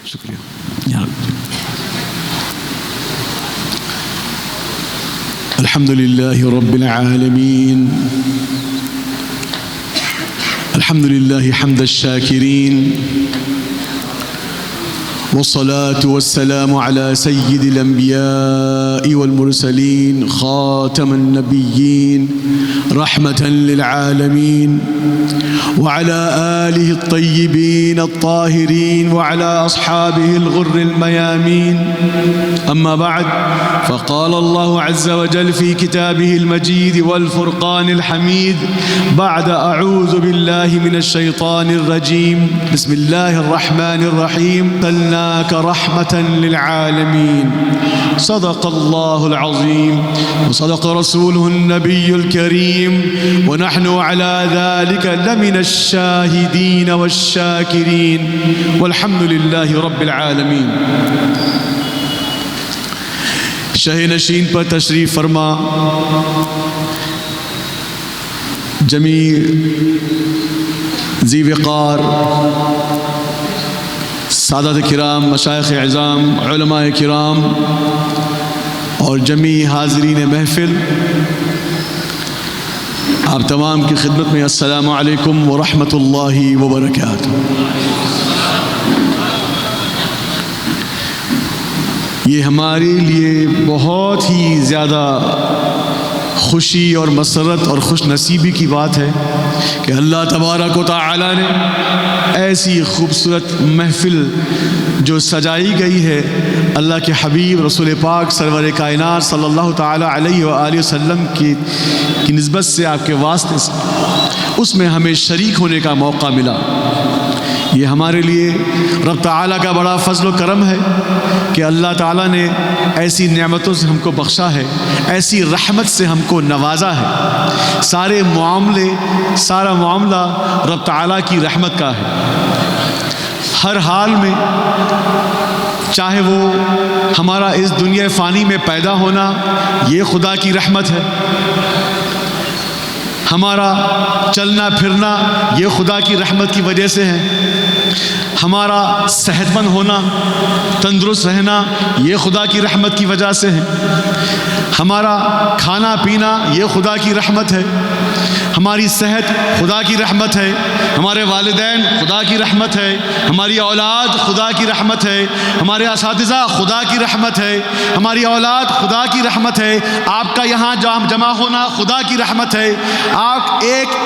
شکریہ یا رب۔ الحمد لله رب العالمين، الحمد لله حمد الشاكرين، والصلاة والسلام على سيد الأنبياء والمرسلين خاتم النبيين رحمة للعالمين، وعلى آله الطيبين الطاهرين، وعلى أصحابه الغر الميامين. أما بعد، فقال الله عز وجل في كتابه المجيد والفرقان الحميد بعد أعوذ بالله من الشيطان الرجيم، بسم الله الرحمن الرحيم، أرسلناك رحمة للعالمين. صدق الله العظيم وصدق رسوله النبي الكريم، ونحن على ذلك لمن الشاهدين والشاكرين، والحمد لله رب العالمين. شہ نشین پر تشریف فرما جمیع ذی وقار سادات کرام، مشائخ اعظام، علماء کرام اور جمیع حاضرین محفل، آپ تمام کی خدمت میں السلام علیکم ورحمۃ اللہ وبرکاتہ۔ یہ ہمارے لیے بہت ہی زیادہ خوشی اور مسرت اور خوش نصیبی کی بات ہے کہ اللہ تبارک و تعالی نے ایسی خوبصورت محفل جو سجائی گئی ہے اللہ کے حبیب رسول پاک سرور کائنات صلی اللہ تعالی علیہ وآلہ وسلم کی نسبت سے، آپ کے واسطے سے، اس میں ہمیں شریک ہونے کا موقع ملا۔ یہ ہمارے لیے رب تعالیٰ کا بڑا فضل و کرم ہے کہ اللہ تعالیٰ نے ایسی نعمتوں سے ہم کو بخشا ہے، ایسی رحمت سے ہم کو نوازا ہے۔ سارا معاملہ رب تعالیٰ کی رحمت کا ہے۔ ہر حال میں، چاہے وہ ہمارا اس دنیا فانی میں پیدا ہونا، یہ خدا کی رحمت ہے، ہمارا چلنا پھرنا یہ خدا کی رحمت کی وجہ سے ہے، ہمارا صحت مند ہونا، تندرست رہنا یہ خدا کی رحمت کی وجہ سے ہے، ہمارا کھانا پینا یہ خدا کی رحمت ہے، ہماری صحت خدا کی رحمت ہے، ہمارے والدین خدا کی رحمت ہے، ہماری اولاد خدا کی رحمت ہے، ہمارے اساتذہ خدا کی رحمت ہے، ہماری اولاد خدا کی رحمت ہے، آپ کا یہاں جمع ہونا خدا کی رحمت ہے، آپ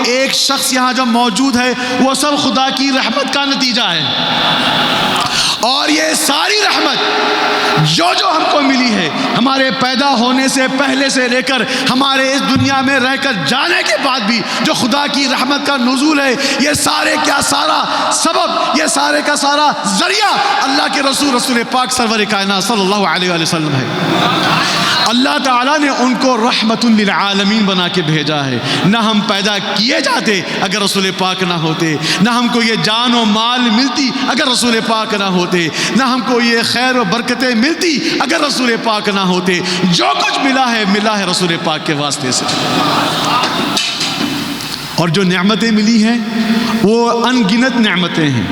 ایک شخص یہاں جو موجود ہے وہ سب خدا کی رحمت کا نتیجہ ہے۔ اور یہ ساری رحمت جو ہم کو ملی ہے، ہمارے پیدا ہونے سے پہلے سے لے کر ہمارے اس دنیا میں رہ کر جانے کے بعد بھی جو خدا کی رحمت کا نزول ہے، یہ سارے کا سارا سبب، یہ سارے کا سارا ذریعہ اللہ کے رسول پاک سرور کائنات صلی اللہ علیہ وآلہ وسلم ہے۔ اللہ تعالیٰ نے ان کو رحمت للعالمین بنا کے بھیجا ہے۔ نہ ہم پیدا کیے جاتے اگر رسول پاک نہ ہوتے، نہ ہم کو یہ جان و مال ملتی اگر رسول پاک نہ ہوتے، نہ ہم کو یہ خیر و برکتیں ملتی اگر رسول پاک نہ ہوتے۔ جو کچھ ملا ہے رسول پاک کے واسطے سے۔ اور جو نعمتیں ملی ہیں وہ ان گنت نعمتیں ہیں۔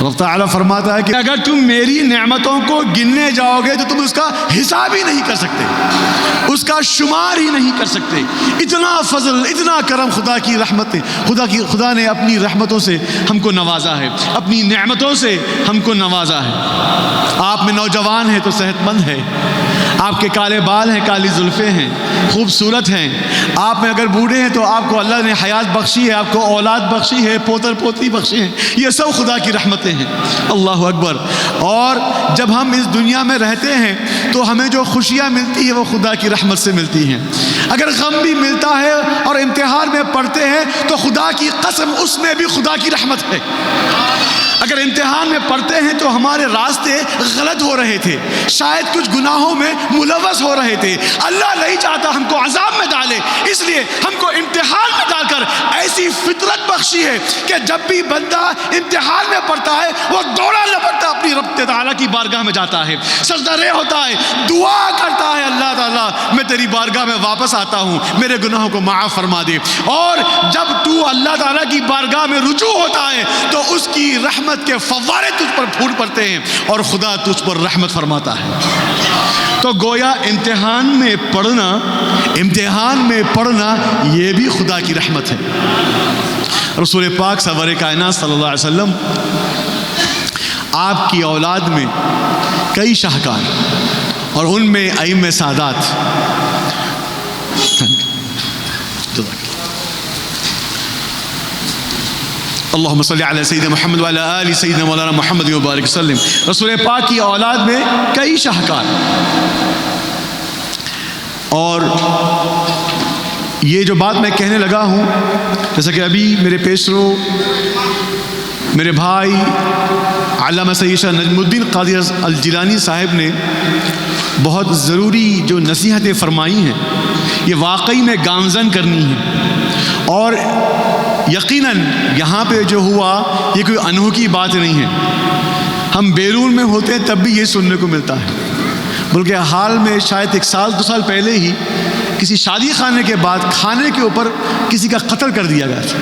رب تعالیٰ فرماتا ہے کہ اگر تم میری نعمتوں کو گننے جاؤ گے تو تم اس کا حساب ہی نہیں کر سکتے، اس کا شمار ہی نہیں کر سکتے۔ اتنا فضل، اتنا کرم خدا کی رحمتیں، خدا نے اپنی رحمتوں سے ہم کو نوازا ہے، اپنی نعمتوں سے ہم کو نوازا ہے۔ آپ میں نوجوان ہیں تو صحت مند ہے، آپ کے کالے بال ہیں، کالی زلفیں ہیں، خوبصورت ہیں۔ آپ میں اگر بوڑھے ہیں تو آپ کو اللہ نے حیات بخشی ہے، آپ کو اولاد بخشی ہے، پوتر پوتی بخشی ہیں۔ یہ سب خدا کی رحمتیں ہیں۔ اللہ اکبر۔ اور جب ہم اس دنیا میں رہتے ہیں تو ہمیں جو خوشیاں ملتی ہیں وہ خدا کی رحمت سے ملتی ہیں۔ اگر غم بھی ملتا ہے اور امتحان میں پڑھتے ہیں تو خدا کی قسم اس میں بھی خدا کی رحمت ہے۔ اگر امتحان میں پڑھتے ہیں تو ہمارے راستے غلط ہو رہے تھے، شاید کچھ گناہوں میں ملوث ہو رہے تھے، اللہ نہیں چاہتا ہم کو عذاب میں ڈالے، اس لیے ہم کو امتحان میں ڈال کر ایسی فطرت بخشی ہے کہ جب بھی بندہ امتحان میں پڑتا ہے وہ دوڑا لپٹتا اپنی رب تعالیٰ کی بارگاہ میں جاتا ہے، سجدہ رے ہوتا ہے، دعا کرتا ہے، اللہ تعالیٰ میں تیری بارگاہ میں واپس آتا ہوں، میرے گناہوں کو معاف فرما دے۔ اور جب تو اللہ تعالیٰ کی بارگاہ میں رجوع ہوتا ہے تو اس کی رحمت کے فوارے تجھ پر پھوٹ پڑتے ہیں، اور خدا تجھ پر رحمت فرماتا ہے۔ تو گویا امتحان میں پڑھنا یہ بھی خدا کی رحمت ہے۔ رسول پاک سرور کائنات صلی اللہ علیہ وسلم، آپ کی اولاد میں کئی شاہکار اور ان میں ائمہ سادات، اللہم صلی علی سیدنا محمد وعلی آل سیدنا مولانا محمد وبارک وسلم، رسول پاک کی اولاد میں کئی شاہکار، اور یہ جو بات میں کہنے لگا ہوں، جیسا کہ ابھی میرے پیشرو میرے بھائی علامہ سید شاہ نجم الدین قادری الجیلانی صاحب نے بہت ضروری جو نصیحتیں فرمائی ہیں، یہ واقعی میں گامزن کرنی ہے، اور یقیناً یہاں پہ جو ہوا یہ کوئی انوکھی بات نہیں ہے، ہم بیرون میں ہوتے ہیں تب بھی یہ سننے کو ملتا ہے، بلکہ حال میں شاید 1 سال 2 سال پہلے ہی کسی شادی خانے کے بعد کھانے کے اوپر کسی کا قتل کر دیا گیا تھا۔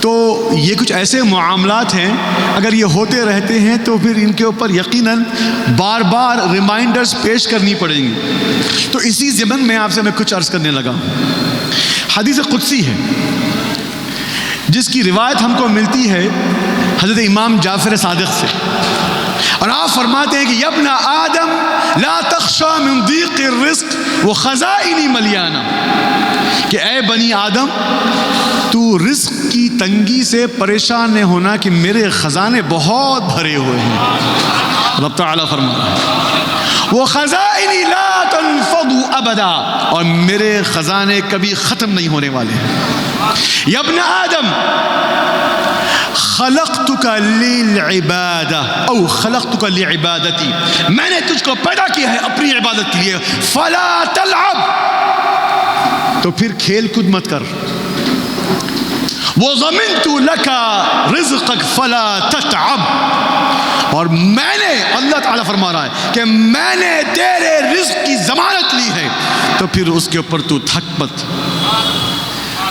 تو یہ کچھ ایسے معاملات ہیں، اگر یہ ہوتے رہتے ہیں تو پھر ان کے اوپر یقیناً بار بار ریمائنڈرز پیش کرنی پڑیں گی۔ تو اسی ضمن میں آپ سے میں کچھ عرض کرنے لگا ہوں۔ حدیث قدسی ہے جس کی روایت ہم کو ملتی ہے حضرت امام جعفر صادق سے، اور آپ فرماتے ہیں کہ یا ابن آدم لا تخشى من ضیق الرزق وخزائن ملیانہ، کہ اے بنی آدم تو رزق کی تنگی سے پریشان نہیں ہونا کہ میرے خزانے بہت بھرے ہوئے ہیں۔ رب تعالیٰ فرما رہا ہے وہ خزائن لا تنفض ابدا، اور میرے خزانے کبھی ختم نہیں ہونے والے ہیں۔ یا ابن آدم خلقتک للعبادہ او خلقتک لعبادتی، میں نے تجھ کو پیدا کیا ہے اپنی عبادت کے لیے، فلا تلعب، تو پھر کھیل کود مت کر، وَضَمِنْتُ لَكَ رِزْقَكَ فَلَا تَتْعَبْ، اور میں نے، اللہ تعالیٰ فرما رہا ہے کہ میں نے تیرے رزق کی ضمانت لی ہے، تو پھر اس کے اوپر تو تھک مت۔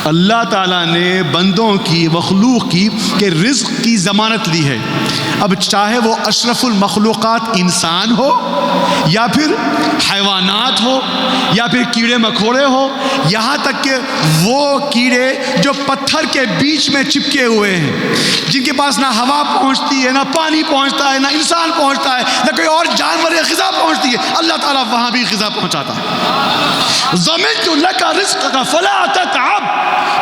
اللہ تعالیٰ نے بندوں کی، مخلوق کی کہ رزق کی ضمانت لی ہے، اب چاہے وہ اشرف المخلوقات انسان ہو یا پھر حیوانات ہو یا پھر کیڑے مکوڑے ہو، یہاں تک کہ وہ کیڑے جو پتھر کے بیچ میں چپکے ہوئے ہیں، جن کے پاس نہ ہوا پہنچتی ہے، نہ پانی پہنچتا ہے، نہ انسان پہنچتا ہے، نہ کوئی اور جانور یا غذا پہنچتی ہے، اللہ تعالیٰ وہاں بھی غذا پہنچاتا ہے۔ ضمنت لک رزقک فلا تتعب،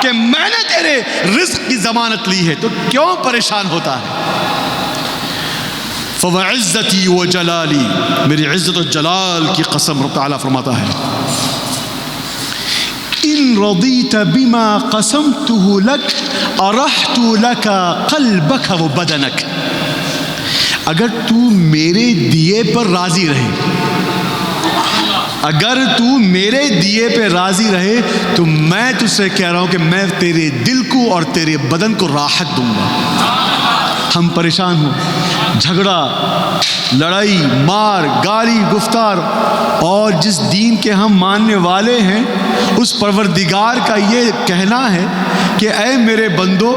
کہ میں نے تیرے رزق کی ضمانت لی ہے تو کیوں پریشان ہوتا ہے؟ فَوَعِزَّتِي وَجَلَالِي، میری عزت و جلال کی قسم، رب تعالیٰ فرماتا ہے ان رضیت بما قسمته لك ارحت لك قلبك وبدنك، اگر تو میرے دیے پر راضی رہے، اگر تو میرے دیے پہ راضی رہے تو میں تجھ سے کہہ رہا ہوں کہ میں تیرے دل کو اور تیرے بدن کو راحت دوں گا۔ ہم پریشان ہوں، جھگڑا، لڑائی، مار، گالی، گفتار، اور جس دین کے ہم ماننے والے ہیں اس پروردگار کا یہ کہنا ہے کہ اے میرے بندو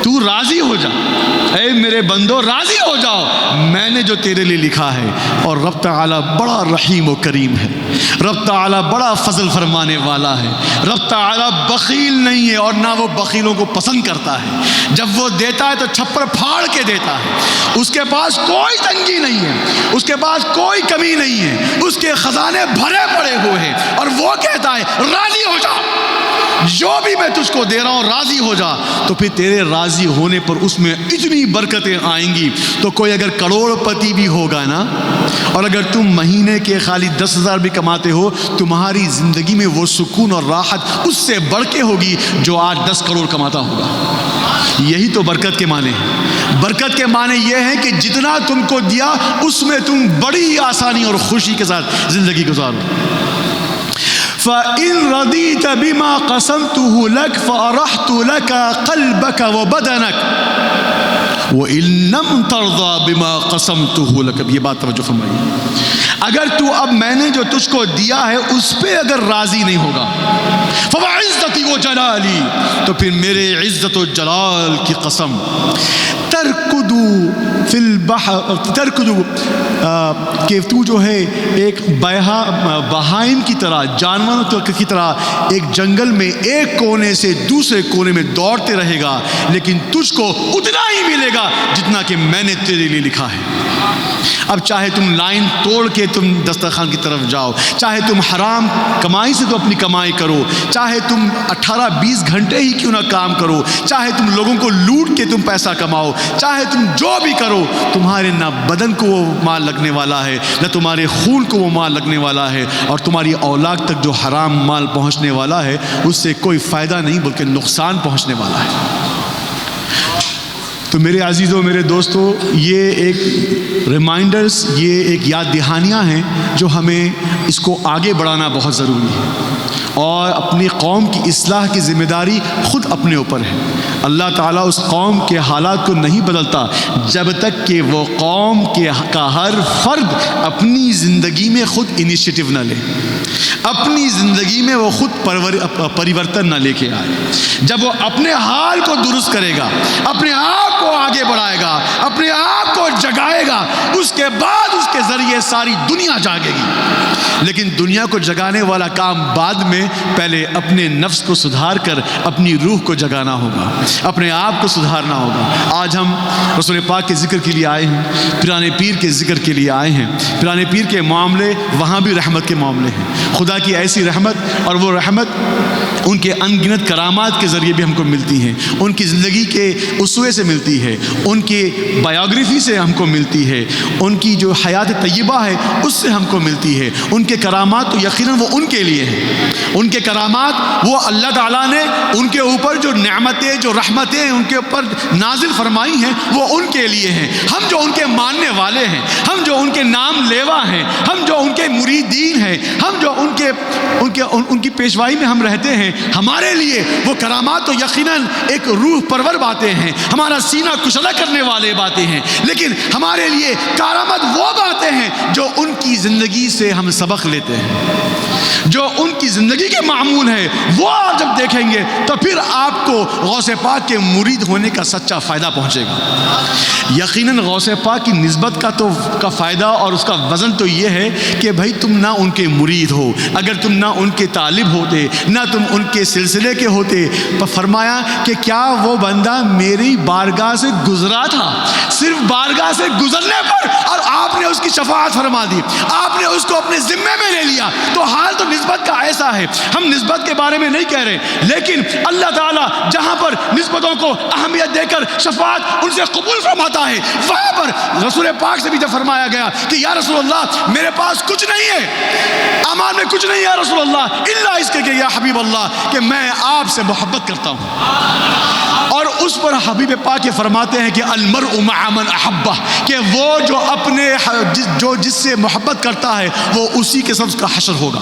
تو راضی ہو جا، اے میرے بندو راضی ہو جاؤ، میں نے جو تیرے لیے لکھا ہے۔ اور رب تعالیٰ بڑا رحیم و کریم ہے، رب تعالیٰ بڑا فضل فرمانے والا ہے، رب تعالیٰ بخیل نہیں ہے اور نہ وہ بخیلوں کو پسند کرتا ہے، جب وہ دیتا ہے تو چھپر پھاڑ کے دیتا ہے، اس کے پاس کوئی تنگی نہیں ہے، اس کے پاس کوئی کمی نہیں ہے، اس کے خزانے بھرے پڑے ہوئے ہیں، اور وہ کہتا ہے راضی ہو جا، جو بھی میں تجھ کو دے رہا ہوں راضی ہو جا، تو پھر تیرے راضی ہونے پر اس میں اتنی برکتیں آئیں گی۔ تو کوئی اگر کروڑ پتی بھی ہوگا نا، اور اگر تم مہینے کے خالی 10,000 بھی کماتے ہو، تمہاری زندگی میں وہ سکون اور راحت اس سے بڑھ کے ہوگی جو آج 10 کروڑ کماتا ہوگا۔ یہی تو برکت کے معنی ہیں۔ برکت کے معنی یہ ہے کہ جتنا تم کو دیا اس میں تم بڑی آسانی اور خوشی کے ساتھ زندگی گزارو۔ فَإِن رَضِيتَ بِمَا قَسَمْتُهُ لَكَ فَأَرَحْتُ لَكَ قَلْبَكَ وَبَدَنَكَ وَإِن لَّمْ تَرْضَىٰ بِمَا قَسَمْتُهُ لَكَ، یہ بات توجہ فرمائیے، اگر تو اب میں نے جو تجھ کو دیا ہے اس پہ اگر راضی نہیں ہوگا، فَوَعِزَّتِي وَجَلَالِي، تو پھر میرے عزت و جلال کی قسم، تَرْكُضُ فی البحر ترکض کہ تو جو ہے ایک بہائم کی طرح، جانوروں کی طرح ایک جنگل میں ایک کونے سے دوسرے کونے میں دوڑتے رہے گا، لیکن تجھ کو اتنا ہی ملے گا جتنا کہ میں نے تیرے لیے لکھا ہے۔ اب چاہے تم لائن توڑ کے تم دسترخوان کی طرف جاؤ، چاہے تم حرام کمائی سے تو اپنی کمائی کرو، چاہے تم 18-20 گھنٹے ہی کیوں نہ کام کرو، چاہے تم لوگوں کو لوٹ کے تم پیسہ کماؤ، چاہے تم جو بھی کرو، تمہارے نہ بدن کو وہ مال لگنے والا ہے، نہ تمہارے خون کو وہ مال لگنے والا ہے، اور تمہاری اولاد تک جو حرام مال پہنچنے والا ہے اس سے کوئی فائدہ نہیں بلکہ نقصان پہنچنے والا ہے۔ تو میرے عزیزوں، میرے دوستوں، یہ ایک ریمائنڈرز، یہ ایک یاد دہانیاں ہیں جو ہمیں اس کو آگے بڑھانا بہت ضروری ہے، اور اپنی قوم کی اصلاح کی ذمہ داری خود اپنے اوپر ہے۔ اللہ تعالیٰ اس قوم کے حالات کو نہیں بدلتا جب تک کہ وہ قوم کا ہر فرد اپنی زندگی میں خود انیشیٹو نہ لے، اپنی زندگی میں وہ خود پریورتن نہ لے کے آئے۔ جب وہ اپنے حال کو درست کرے گا، اپنے آپ کو آگے بڑھائے گا، اپنے آپ کو جگائے گا، اس کے بعد اس کے ذریعے ساری دنیا جاگے گی۔ لیکن دنیا کو جگانے والا کام بعد میں، پہلے اپنے نفس کو سدھار کر اپنی روح کو جگانا ہوگا، اپنے آپ کو سدھارنا ہوگا۔ آج ہم رسول پاک کے ذکر کے لیے آئے ہیں، پیرانے پیر کے ذکر کے لیے آئے ہیں۔ پیرانے پیر کے معاملے وہاں بھی رحمت کے معاملے ہیں، خدا کی ایسی رحمت، اور وہ رحمت ان کے ان گنت کرامات کے ذریعے بھی ہم کو ملتی ہیں، ان کی زندگی کے اسوے سے ملتی ہے، ان کی بایوگرافی سے ہم کو ملتی ہے، ان کی جو حیات طیبہ ہے اس سے ہم کو ملتی ہے۔ ان کے کرامات تو یقیناً وہ ان کے لیے ہیں، ان کے کرامات وہ اللہ تعالیٰ نے ان کے اوپر جو نعمتیں، جو رحمتیں ان کے اوپر نازل فرمائی ہیں وہ ان کے لیے ہیں۔ ہم جو ان کے ماننے والے ہیں، ہم جو ان کے نام لیوا ہیں، ہم جو ان کے مریدین ہیں، ہم جو ان کی پیشوائی میں ہم رہتے ہیں، ہمارے لیے وہ کرامات تو یقیناً ایک روح پرور باتیں ہیں، ہمارا سینہ کشادہ کرنے والے باتیں ہیں، لیکن ہمارے لیے کرامات وہ باتیں ہیں جو ان کی زندگی سے ہم سبق لیتے ہیں، جو ان کی زندگی کے معمول ہے، وہ آپ جب دیکھیں گے تو پھر آپ کو غوث پاک کے مرید ہونے کا سچا فائدہ پہنچے گا۔ یقیناً غوث پاک کی نسبت کا فائدہ اور اس کا وزن تو یہ ہے کہ بھائی تم نہ ان کے مرید ہو، اگر تم نہ ان کے طالب ہوتے، نہ تم ان کے سلسلے کے ہوتے، تو فرمایا کہ کیا وہ بندہ میری بارگاہ سے گزرا تھا، صرف بارگاہ سے گزرنے پر اور آپ نے اس کی شفاعت فرما دی، آپ نے اس کو اپنے ذمے میں لے لیا، تو حال تو نسبت کا ایسا ہے۔ ہم نسبت کے بارے میں نہیں کہہ رہے، لیکن اللہ تعالیٰ جہاں پر نسبتوں کو اہمیت دے کر شفاعت ان سے قبول فرماتا ہے، وہاں پر رسول پاک سے بھی جب فرمایا گیا کہ یا رسول اللہ میرے پاس کچھ نہیں ہے، امان میں کچھ نہیں ہے یا رسول اللہ، الا اس کے کہ یا حبیب اللہ کہ میں آپ سے محبت کرتا ہوں، اور اس پر حبیب پاک یہ فرماتے ہیں کہ المرء مع من احبہ، کہ وہ جو اپنے جس سے محبت کرتا ہے وہ اسی کے ساتھ اس کا حشر ہوگا۔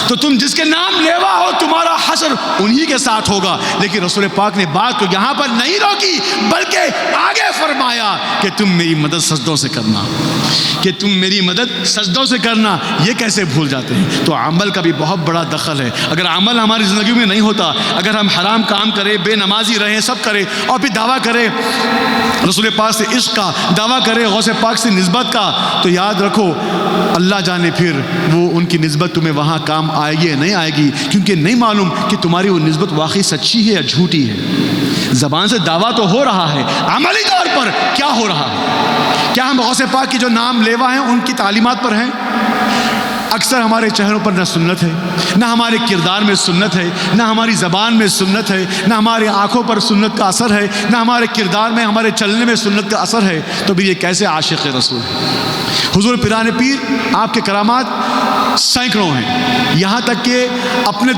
تو تم جس کے نام لیوا ہو تمہارا حشر انہی کے ساتھ ہوگا۔ لیکن رسول پاک نے بات کو یہاں پر نہیں روکی بلکہ آگے فرمایا کہ تم میری مدد سجدوں سے کرنا، کہ تم میری مدد سجدوں سے کرنا۔ یہ کیسے بھول جاتے ہیں؟ تو عمل کا بھی بہت بڑا دخل ہے۔ اگر عمل ہماری زندگی میں نہیں ہوتا، اگر ہم حرام کام کریں، بے نمازی رہیں، سب کریں، اور پھر دعویٰ کریں رسول پاک سے عشق کا، دعویٰ کریں غوث پاک سے نسبت کا، تو یاد رکھو اللہ جانے پھر وہ ان کی نسبت تمہیں وہاں کام آئے گی یا نہیں آئے گی، کیونکہ نہیں معلوم کہ تمہاری وہ نسبت واقعی سچی ہے یا جھوٹی ہے۔ زبان سے دعویٰ تو ہو رہا ہے، عملی طور پر کیا ہو رہا ہے؟ کیا ہم غوث پاک کی جو نام لیوا ہیں ان کی تعلیمات پر ہیں؟ اکثر ہمارے چہروں پر نہ سنت ہے، نہ ہمارے کردار میں سنت ہے، نہ ہماری زبان میں سنت ہے، نہ ہماری آنکھوں پر سنت کا اثر ہے، نہ ہمارے کردار میں، ہمارے چلنے میں سنت کا اثر ہے، تو بھی یہ کیسے عاشق رسول ہے؟ حضور پیرانے پیر آپ کے کرامات سینکڑوں ہیں، یہاں تک کہ اپنے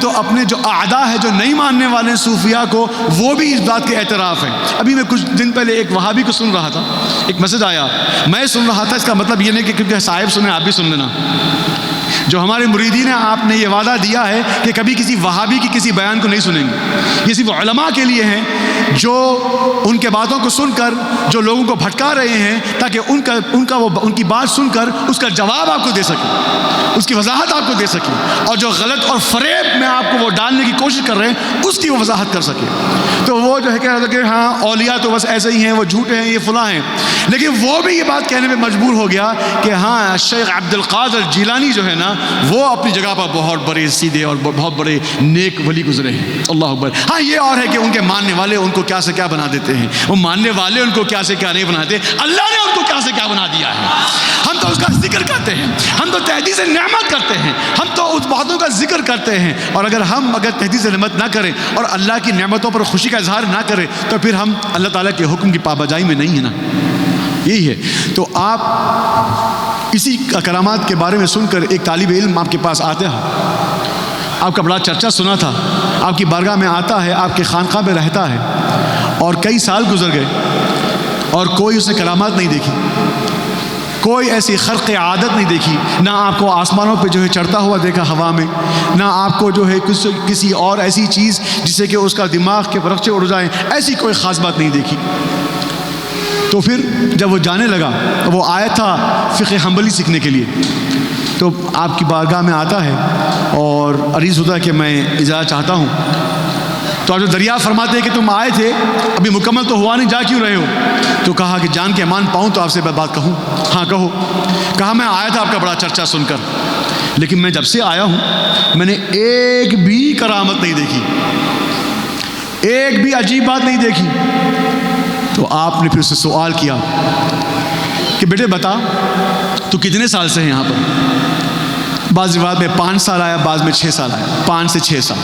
جو اعداء ہے، جو نہیں ماننے والے صوفیاء کو، وہ بھی اس بات کے اعتراف ہیں۔ ابھی میں کچھ دن پہلے ایک وہابی کو سن رہا تھا، ایک میسج آیا، میں سن رہا تھا، اس کا مطلب یہ نہیں کہ کیونکہ صاحب سنیں آپ بھی سن لینا۔ جو ہمارے مریدین ہیں، آپ نے یہ وعدہ دیا ہے کہ کبھی کسی وہابی کی کسی بیان کو نہیں سنیں گے، یہ صرف علماء کے لیے ہیں، جو ان کے باتوں کو سن کر جو لوگوں کو بھٹکا رہے ہیں تاکہ ان کی بات سن کر اس کا جواب آپ کو دے سکے، اس کی وضاحت آپ کو دے سکے، اور جو غلط اور فریب میں آپ کو وہ ڈالنے کی کوشش کر رہے ہیں اس کی وہ وضاحت کر سکے۔ تو وہ جو ہے کہہ رہا تھا کہ ہاں اولیاء تو بس ایسے ہی ہیں، وہ جھوٹے ہیں، یہ فلاں ہیں، لیکن وہ بھی یہ بات کہنے میں مجبور ہو گیا کہ ہاں شیخ عبد القادر جیلانی جو ہے نا وہ اپنی جگہ پر بہت بڑے سیدھے اور بہت بڑے نیک ولی گزرے ہیں۔ اللہ اکبر۔ ہاں یہ اور ہے کہ ان کے ماننے والے ان کو کیا سے کیا بنا دیتے ہیں، وہ ماننے والے ان کو کیا سے کیا نہیں بناتے، اللہ نے ان کو کیا سے کیا بنا دیا ہے۔ ہم تو اس کا ذکر کرتے ہیں، ہم تو تحدیث نعمت کرتے ہیں، ہم تو اس باتوں کا ذکر کرتے ہیں، اور اگر تحدیث نعمت نہ کریں اور اللہ کی نعمتوں پر خوشی کا اظہار نہ کریں تو پھر ہم اللہ تعالیٰ کے حکم کی پابجائی میں نہیں ہے نا، یہی ہے۔ تو آپ اسی کرامات کے بارے میں سن کر ایک طالب علم آپ کے پاس آتے ہیں، آپ کا بڑا چرچا سنا تھا، آپ کی بارگاہ میں آتا ہے، آپ کے خانقاہ میں رہتا ہے، اور کئی سال گزر گئے اور کوئی اس نے کرامات نہیں دیکھی، کوئی ایسی خرق عادت نہیں دیکھی، نہ آپ کو آسمانوں پہ جو ہے چڑھتا ہوا دیکھا ہوا میں، نہ آپ کو جو ہے کسی اور ایسی چیز جس سے کہ اس کا دماغ کے پرخچے اڑ جائیں، ایسی کوئی خاص بات نہیں دیکھی۔ تو پھر جب وہ جانے لگا، وہ آیا تھا فقہ حنبلی سیکھنے کے لیے، تو آپ کی بارگاہ میں آتا ہے اور عریض ہوتا ہے کہ میں اجازت چاہتا ہوں۔ تو آپ جو دریافت فرماتے ہیں کہ تم آئے تھے، ابھی مکمل تو ہوا نہیں، جا کیوں رہے ہو؟ تو کہا کہ جان کے امان پاؤں تو آپ سے بات کہوں۔ ہاں کہو۔ کہا میں آیا تھا آپ کا بڑا چرچا سن کر، لیکن میں جب سے آیا ہوں میں نے ایک بھی کرامت نہیں دیکھی، ایک بھی عجیب بات نہیں دیکھی۔ تو آپ نے پھر اس سے سوال کیا کہ بیٹے بتا تو کتنے سال سے ہیں یہاں پر؟ بعض روایت میں 5 سال آیا، بعض میں 6 سال آیا، 5 سے 6 سال۔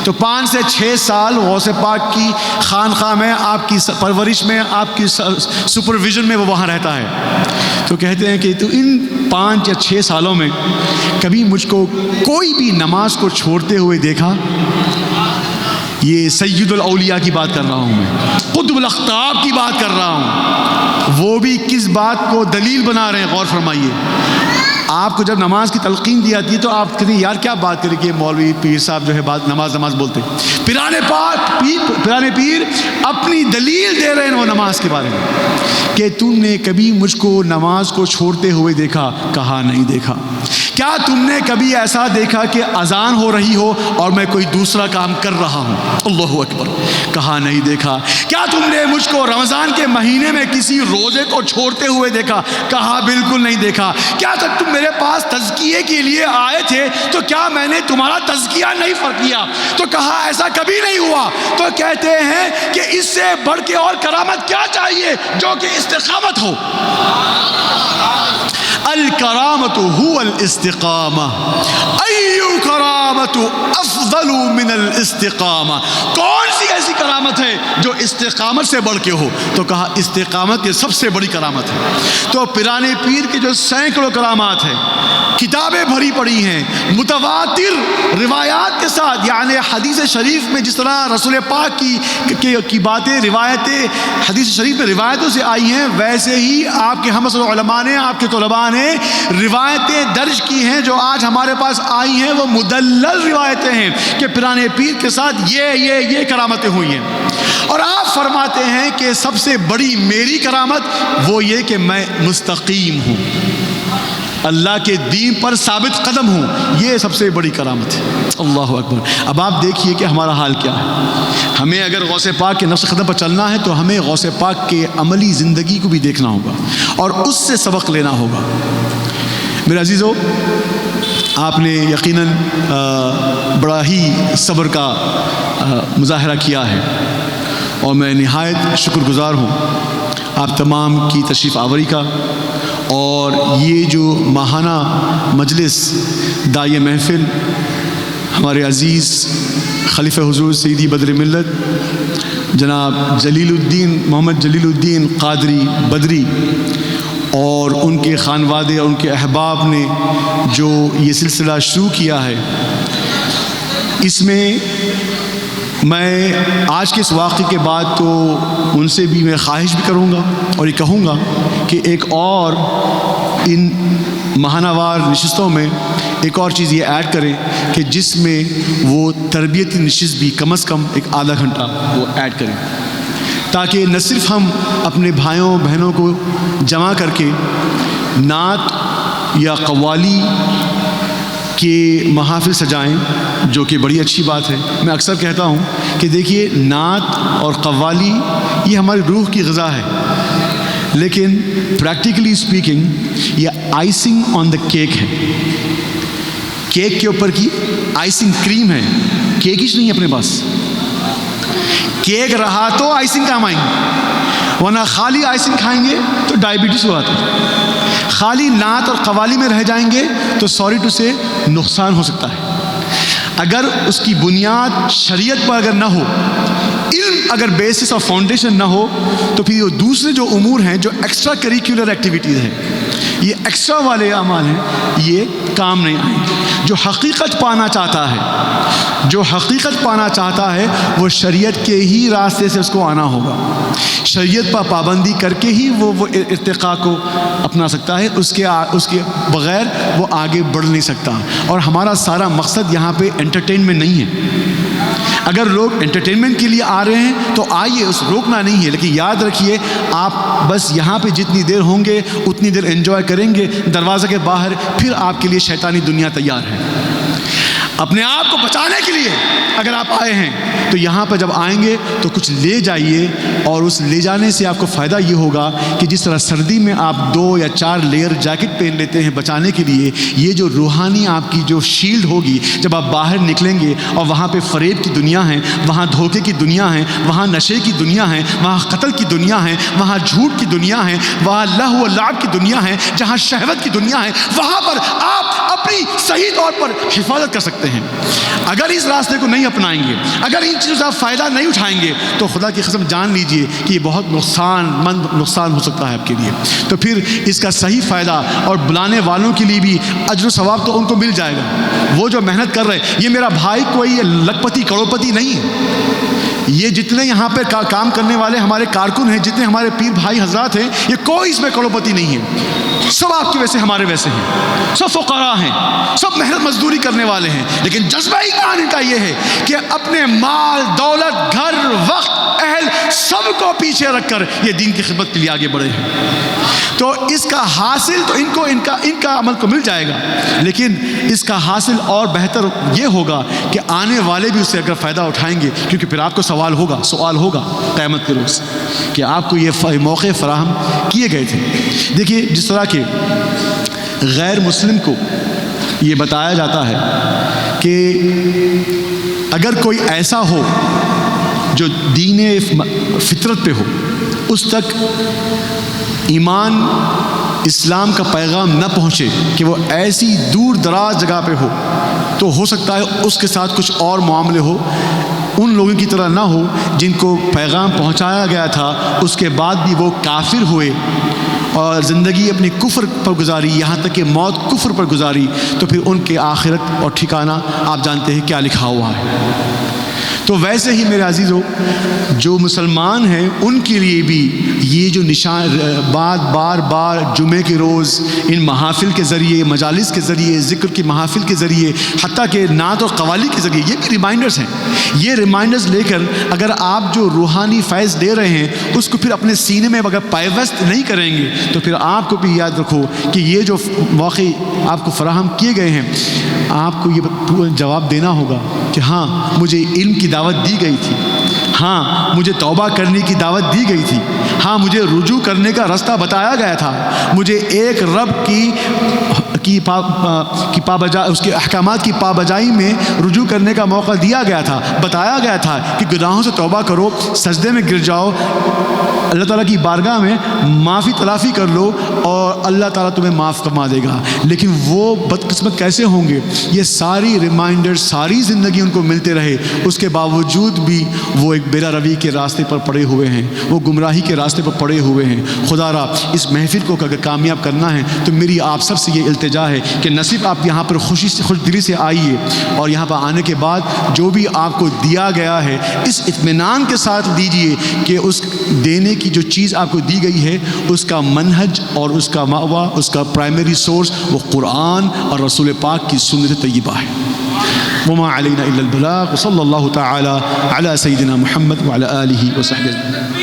تو 5 سے 6 سال غوث پاک کی خانقاہ میں، آپ کی پرورش میں، آپ کی سپرویژن میں وہ وہاں رہتا ہے۔ تو کہتے ہیں کہ تو ان 5 یا 6 سالوں میں کبھی مجھ کو کوئی بھی نماز کو چھوڑتے ہوئے دیکھا؟ یہ سید الاولیاء کی بات کر رہا ہوں، میں قطب الاقطاب کی بات کر رہا ہوں۔ وہ بھی کس بات کو دلیل بنا رہے ہیں، غور فرمائیے۔ آپ کو جب نماز کی تلقین دی جاتی ہے تو آپ کہتے ہیں یار کیا بات کریں کہ مولوی پیر صاحب جو ہے نماز بولتے ہیں۔ پیرانے پیر اپنی دلیل دے رہے ہیں وہ نماز کے بارے میں کہ تم نے کبھی مجھ کو نماز کو چھوڑتے ہوئے دیکھا؟ کہا نہیں دیکھا۔ کیا تم نے کبھی ایسا دیکھا کہ اذان ہو رہی ہو اور میں کوئی دوسرا کام کر رہا ہوں؟ اللہ اکبر۔ کہا نہیں دیکھا۔ کیا تم نے مجھ کو رمضان کے مہینے میں کسی روزے کو چھوڑتے ہوئے دیکھا؟ کہا بالکل نہیں دیکھا۔ کیا جب تم میرے پاس تزکیے کے لیے آئے تھے تو کیا میں نے تمہارا تزکیہ نہیں کیا؟ تو کہا ایسا کبھی نہیں ہوا۔ تو کہتے ہیں کہ اس سے بڑھ کے اور کرامت کیا چاہیے جو کہ استقامت ہو۔ الکرامت هو الاستقامہ، ایو کرامت افضل من الاستقامہ۔ کون سی ایسی کرامت ہے جو استقامت سے بڑھ کے ہو؟ تو کہا استقامت یہ سب سے بڑی کرامت ہے۔ تو پیرانے پیر کے جو سینکڑوں کرامات ہیں، کتابیں بھری پڑی ہیں متواتر روایات کے ساتھ، یعنی حدیث شریف میں جس طرح رسول پاک کی باتیں روایتیں حدیث شریف میں روایتوں سے آئی ہیں، ویسے ہی آپ کے ہم علماء نے، آپ کے طلباء نے روایتیں درج کی ہیں جو آج ہمارے پاس آئی ہیں، وہ مدلل روایتیں ہیں کہ پیرانے پیر کے ساتھ یہ کرامتیں ہوئی ہیں۔ اور آپ فرماتے ہیں کہ سب سے بڑی میری کرامت وہ یہ کہ میں مستقیم ہوں، اللہ کے دین پر ثابت قدم ہوں، یہ سب سے بڑی کرامت ہے۔ اللہ اکبر۔ اب آپ دیکھیے کہ ہمارا حال کیا ہے۔ ہمیں اگر غوث پاک کے نفس قدم پر چلنا ہے تو ہمیں غوث پاک کے عملی زندگی کو بھی دیکھنا ہوگا اور اس سے سبق لینا ہوگا۔ میرے عزیزو، آپ نے یقیناً بڑا ہی صبر کا مظاہرہ کیا ہے اور میں نہایت شکر گزار ہوں آپ تمام کی تشریف آوری کا، اور یہ جو ماہانہ مجلس داعی محفل ہمارے عزیز خلیفہ حضور سیدی بدر ملت جناب جلیل الدین محمد جلیل الدین قادری بدری اور ان کے خانوادے اور ان کے احباب نے جو یہ سلسلہ شروع کیا ہے، اس میں میں آج کے اس واقعے کے بعد تو ان سے بھی میں خواہش بھی کروں گا اور یہ کہوں گا کہ ایک اور ان ماہانہ وار نشستوں میں ایک اور چیز یہ ایڈ کریں کہ جس میں وہ تربیتی نشست بھی کم از کم ایک آدھا گھنٹہ وہ ایڈ کریں۔ تاکہ نہ صرف ہم اپنے بھائیوں بہنوں کو جمع کر کے نعت یا قوالی کے محافل سجائیں، جو کہ بڑی اچھی بات ہے۔ میں اکثر کہتا ہوں کہ دیکھیے نعت اور قوالی یہ ہماری روح کی غذا ہے، لیکن پریکٹیکلی اسپیکنگ یہ آئسنگ آن دا کیک ہے۔ کیک کے اوپر کی آئسنگ کریم ہے، کیک ہی نہیں اپنے پاس۔ کیک رہا تو آئسنگ کام آئیں گے، ورنہ خالی آئسنگ کھائیں گے تو ڈائبٹیز ہو جاتا ہے۔ خالی نعت اور قوالی میں رہ جائیں گے تو سوری ٹو سے نقصان ہو سکتا ہے۔ اگر اس کی بنیاد شریعت پر اگر نہ ہو، علم اگر بیسس اور فاؤنڈیشن نہ ہو، تو پھر یہ دوسرے جو امور ہیں، جو ایکسٹرا کریکولر ایکٹیویٹیز ہیں، یہ ایکسٹرا والے اعمال ہیں، یہ کام نہیں آئیں۔ جو حقیقت پانا چاہتا ہے، جو حقیقت پانا چاہتا ہے، وہ شریعت کے ہی راستے سے اس کو آنا ہوگا۔ شریعت پر پابندی کر کے ہی وہ ارتقاء کو اپنا سکتا ہے، اس کے بغیر وہ آگے بڑھ نہیں سکتا۔ اور ہمارا سارا مقصد یہاں پہ انٹرٹینمنٹ نہیں ہے۔ اگر لوگ انٹرٹینمنٹ کے لیے آ رہے ہیں تو آئیے، اس روکنا نہیں ہے، لیکن یاد رکھیے آپ بس یہاں پہ جتنی دیر ہوں گے اتنی دیر انجوائے کریں گے، دروازے کے باہر پھر آپ کے لیے شیطانی دنیا تیار ہے۔ اپنے آپ کو بچانے کے لیے اگر آپ آئے ہیں تو یہاں پر جب آئیں گے تو کچھ لے جائیے، اور اس لے جانے سے آپ کو فائدہ یہ ہوگا کہ جس طرح سردی میں آپ 2 یا 4 لیئر جیکٹ پہن لیتے ہیں بچانے کے لیے، یہ جو روحانی آپ کی جو شیلڈ ہوگی، جب آپ باہر نکلیں گے اور وہاں پہ فریب کی دنیا ہے، وہاں دھوکے کی دنیا ہے، وہاں نشے کی دنیا ہے، وہاں قتل کی دنیا ہے، وہاں جھوٹ کی دنیا ہے، وہاں لہو و لعب کی دنیا ہے، جہاں شہوت کی دنیا ہے، وہاں پر آپ اپنی صحیح طور پر حفاظت کر سکتے ہیں۔ اگر اس راستے کو نہیں اپنائیں گے، اگر ان چیزوں سے آپ فائدہ نہیں اٹھائیں گے، تو خدا کی قسم جان لیجئے کہ یہ بہت نقصان ہو سکتا ہے آپ کے لیے۔ تو پھر اس کا صحیح فائدہ، اور بلانے والوں کے لیے بھی اجر و ثواب تو ان کو مل جائے گا۔ وہ جو محنت کر رہے ہیں، یہ میرا بھائی کوئی لکھپتی کروڑپتی نہیں ہے، یہ جتنے یہاں پہ کام کرنے والے ہمارے کارکن ہیں، جتنے ہمارے پیر بھائی حضرات ہیں، یہ کوئی اس میں کروڑپتی نہیں ہے، سب آپ کے ویسے ہمارے ویسے ہیں، سب فقراء ہیں، سب محنت مزدوری کرنے والے ہیں، لیکن جذبہ ایمان ان کا یہ ہے کہ اپنے مال دولت گھر وقت اہل سب کو پیچھے رکھ کر یہ دین کی خدمت کے لیے آگے بڑھے ہیں۔ تو اس کا حاصل تو ان کا عمل کو مل جائے گا، لیکن اس کا حاصل اور بہتر یہ ہوگا کہ آنے والے بھی اس سے اگر فائدہ اٹھائیں گے، کیونکہ پھر آپ کو سوال ہوگا قیامت کے روز کہ آپ کو یہ موقع فراہم کیے گئے تھے۔ دیکھیے جس طرح کہ غیر مسلم کو یہ بتایا جاتا ہے کہ اگر کوئی ایسا ہو جو دین فطرت پہ ہو، اس تک ایمان اسلام کا پیغام نہ پہنچے، کہ وہ ایسی دور دراز جگہ پہ ہو، تو ہو سکتا ہے اس کے ساتھ کچھ اور معاملے ہو، ان لوگوں کی طرح نہ ہو جن کو پیغام پہنچایا گیا تھا، اس کے بعد بھی وہ کافر ہوئے اور زندگی اپنی کفر پر گزاری، یہاں تک کہ موت کفر پر گزاری، تو پھر ان کے آخرت اور ٹھکانہ آپ جانتے ہیں کیا لکھا ہوا ہے۔ تو ویسے ہی میرے عزیزو، جو مسلمان ہیں ان کے لیے بھی یہ جو نشان بار بار جمعے کے روز ان محافل کے ذریعے، مجالس کے ذریعے، ذکر کی محافل کے ذریعے، حتیٰ کہ نعت اور قوالی کے ذریعے، یہ بھی ریمائنڈرز ہیں۔ یہ ریمائنڈرز لے کر اگر آپ جو روحانی فیض لے رہے ہیں اس کو پھر اپنے سینے میں اگر پیوست نہیں کریں گے، تو پھر آپ کو بھی یاد رکھو کہ یہ جو موقع آپ کو فراہم کیے گئے ہیں، آپ کو یہ جواب دینا ہوگا کہ ہاں مجھے علم کی دعوت دی گئی تھی، ہاں مجھے توبہ کرنے کی دعوت دی گئی تھی، ہاں مجھے رجوع کرنے کا راستہ بتایا گیا تھا، مجھے ایک رب کی اس کے احکامات کی پابجائی میں رجوع کرنے کا موقع دیا گیا تھا، بتایا گیا تھا کہ گناہوں سے توبہ کرو، سجدے میں گر جاؤ، اللہ تعالیٰ کی بارگاہ میں معافی تلافی کر لو اور اللہ تعالیٰ تمہیں معاف فرما دے گا۔ لیکن وہ بدقسمت کیسے ہوں گے؟ یہ ساری ریمائنڈر ساری زندگی ان کو ملتے رہے، اس کے باوجود بھی وہ ایک بیرا روی کے راستے پر پڑے ہوئے ہیں، وہ گمراہی کے راستے پر پڑے ہوئے ہیں۔ خدا را اس محفل کو اگر کامیاب کرنا ہے تو میری آپ سب سے یہ التجا ہے کہ نصیب آپ یہاں پر خوش دلی سے آئیے، اور یہاں پر آنے کے بعد جو بھی آپ کو دیا گیا ہے اس اطمینان کے ساتھ دیجیے کہ اس دینے کی جو چیز آپ کو دی گئی ہے اس کا منہج اور اس کا مأویٰ، اس کا پرائمری سورس وہ قرآن اور رسول پاک کی سنت طیبہ ہے۔ وما علینا الا البلاغ، وصلی اللہ تعالی علی سیدنا محمد وعلی آلہ وصحبہ۔